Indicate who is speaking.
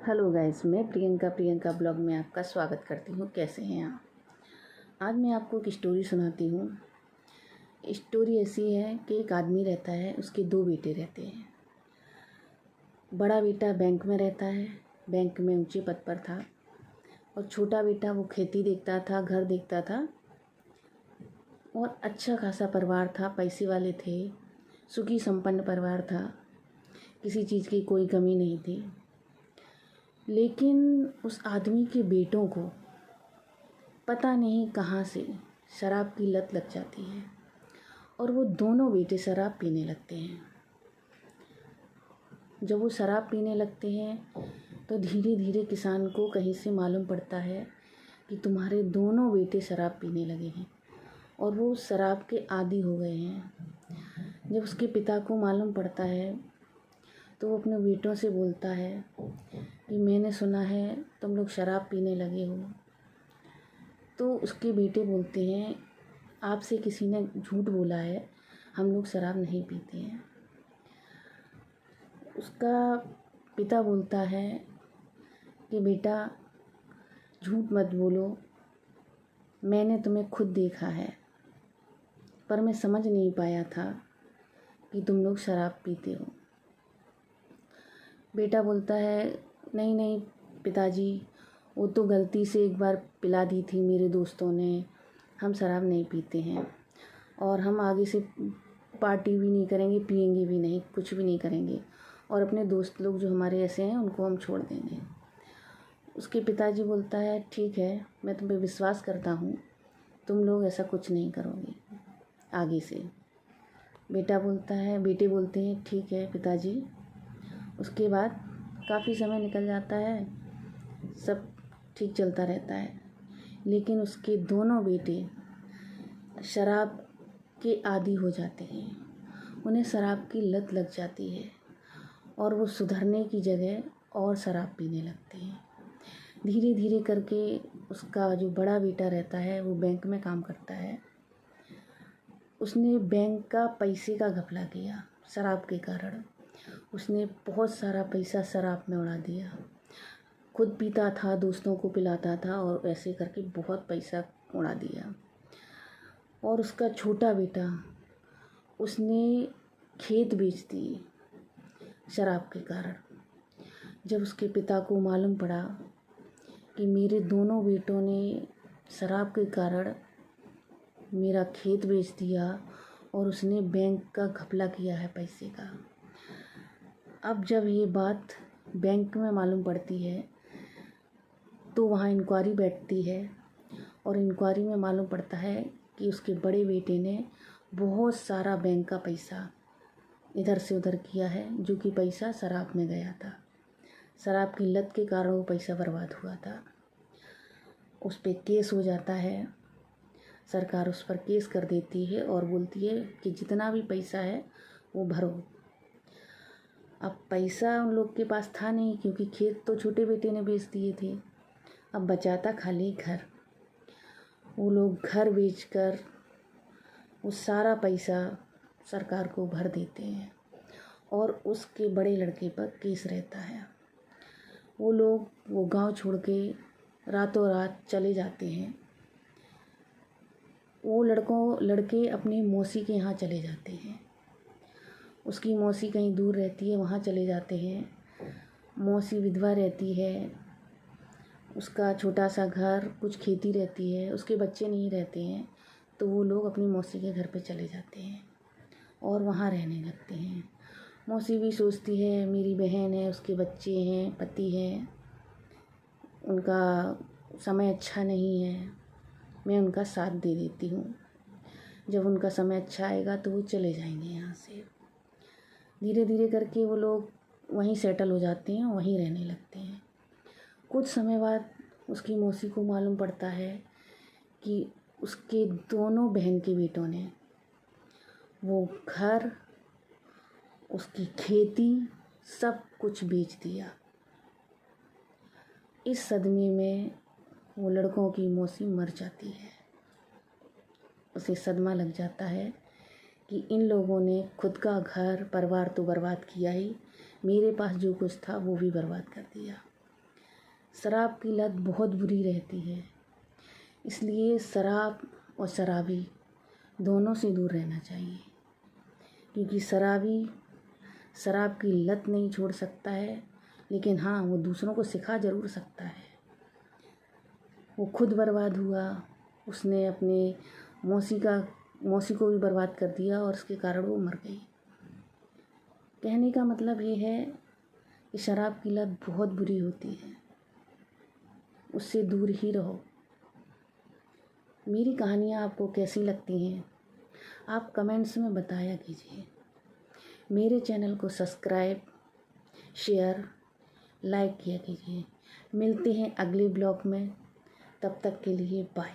Speaker 1: Hello guys, मैं Priyanka blog में आपका स्वागत करती हूँ। कैसे हैं आप? आज मैं आपको एक स्टोरी सुनाती हूँ। स्टोरी ऐसी है कि एक आदमी रहता है, उसके 2 बेटे रहते हैं। बड़ा बेटा बैंक में रहता है, बैंक में ऊंचे पद पर था, और छोटा बेटा वो खेती देखता था, घर देखता था, और अच्छा खासा परिवार था, पैसे वाले थे, सुखी संपन्न परिवार था, किसी चीज़ की कोई कमी नहीं थी। लेकिन उस आदमी के बेटों को पता नहीं कहाँ से शराब की लत लग जाती है और वो दोनों बेटे शराब पीने लगते हैं। जब वो शराब पीने लगते हैं तो धीरे धीरे किसान को कहीं से मालूम पड़ता है कि तुम्हारे दोनों बेटे शराब पीने लगे हैं और वो शराब के आदी हो गए हैं। जब उसके पिता को मालूम पड़ता है तो वो अपने बेटों से बोलता है कि मैंने सुना है तुम लोग शराब पीने लगे हो। तो उसके बेटे बोलते हैं, आपसे किसी ने झूठ बोला है, हम लोग शराब नहीं पीते हैं। उसका पिता बोलता है कि बेटा झूठ मत बोलो, मैंने तुम्हें खुद देखा है, पर मैं समझ नहीं पाया था कि तुम लोग शराब पीते हो। बेटा बोलता है, नहीं नहीं पिताजी, वो तो गलती से एक बार पिला दी थी मेरे दोस्तों ने, हम शराब नहीं पीते हैं और हम आगे से पार्टी भी नहीं करेंगे, पिएंगे भी नहीं, कुछ भी नहीं करेंगे, और अपने दोस्त लोग जो हमारे ऐसे हैं उनको हम छोड़ देंगे। उसके पिताजी बोलता है, ठीक है, मैं तुम पे विश्वास करता हूँ, तुम लोग ऐसा कुछ नहीं करोगे आगे से। बेटे बोलते हैं, ठीक है पिताजी। उसके बाद काफ़ी समय निकल जाता है, सब ठीक चलता रहता है, लेकिन उसके दोनों बेटे शराब के आदी हो जाते हैं। उन्हें शराब की लत लग जाती है और वो सुधरने की जगह और शराब पीने लगते हैं। धीरे धीरे करके उसका जो बड़ा बेटा रहता है वो बैंक में काम करता है। उसने बैंक का पैसे का घपला किया शराब के कारण। उसने बहुत सारा पैसा शराब में उड़ा दिया। खुद पीता था, दोस्तों को पिलाता था, और ऐसे करके बहुत पैसा उड़ा दिया। और उसका छोटा बेटा, उसने खेत बेच दिए शराब के कारण। जब उसके पिता को मालूम पड़ा कि मेरे दोनों बेटों ने शराब के कारण मेरा खेत बेच दिया और उसने बैंक का घपला किया है पैसे का। अब जब ये बात बैंक में मालूम पड़ती है तो वहाँ इंक्वायरी बैठती है और इंक्वायरी में मालूम पड़ता है कि उसके बड़े बेटे ने बहुत सारा बैंक का पैसा इधर से उधर किया है, जो कि पैसा शराब में गया था। शराब की लत के कारण वो पैसा बर्बाद हुआ था। उस पर केस हो जाता है, सरकार उस पर केस कर देती है और बोलती है कि जितना भी पैसा है वो भरो। अब पैसा उन लोग के पास था नहीं, क्योंकि खेत तो छोटे बेटे ने बेच दिए थे। अब बचा था खाली घर। वो लोग घर बेचकर वो सारा पैसा सरकार को भर देते हैं और उसके बड़े लड़के पर केस रहता है। वो गांव छोड़ के रातों रात चले जाते हैं। वो लड़के अपनी मौसी के यहाँ चले जाते हैं। उसकी मौसी कहीं दूर रहती है, वहाँ चले जाते हैं। मौसी विधवा रहती है, उसका छोटा सा घर, कुछ खेती रहती है, उसके बच्चे नहीं रहते हैं, तो वो लोग अपनी मौसी के घर पे चले जाते हैं और वहाँ रहने लगते हैं। मौसी भी सोचती है मेरी बहन है, उसके बच्चे हैं, पति हैं, उनका समय अच्छा नहीं है, मैं उनका साथ दे देती हूँ। जब उनका समय अच्छा आएगा तो वो चले जाएंगे यहाँ से। धीरे धीरे करके वो लोग वहीं सेटल हो जाते हैं, वहीं रहने लगते हैं। कुछ समय बाद उसकी मौसी को मालूम पड़ता है कि उसके दोनों बहन के बेटों ने वो घर, उसकी खेती, सब कुछ बेच दिया। इस सदमे में वो लड़कों की मौसी मर जाती है। उसे सदमा लग जाता है कि इन लोगों ने खुद का घर परिवार तो बर्बाद किया ही, मेरे पास जो कुछ था वो भी बर्बाद कर दिया। शराब की लत बहुत बुरी रहती है, इसलिए शराब और शराबी दोनों से दूर रहना चाहिए, क्योंकि शराबी शराब की लत नहीं छोड़ सकता है, लेकिन हाँ वो दूसरों को सिखा ज़रूर सकता है। वो खुद बर्बाद हुआ, उसने अपने मौसी को भी बर्बाद कर दिया और उसके कारण वो मर गई। कहने का मतलब ये है कि शराब की लत बहुत बुरी होती है, उससे दूर ही रहो। मेरी कहानियाँ आपको कैसी लगती हैं आप कमेंट्स में बताया कीजिए। मेरे चैनल को सब्सक्राइब, शेयर, लाइक किया कीजिए। मिलते हैं अगले ब्लॉग में, तब तक के लिए बाय।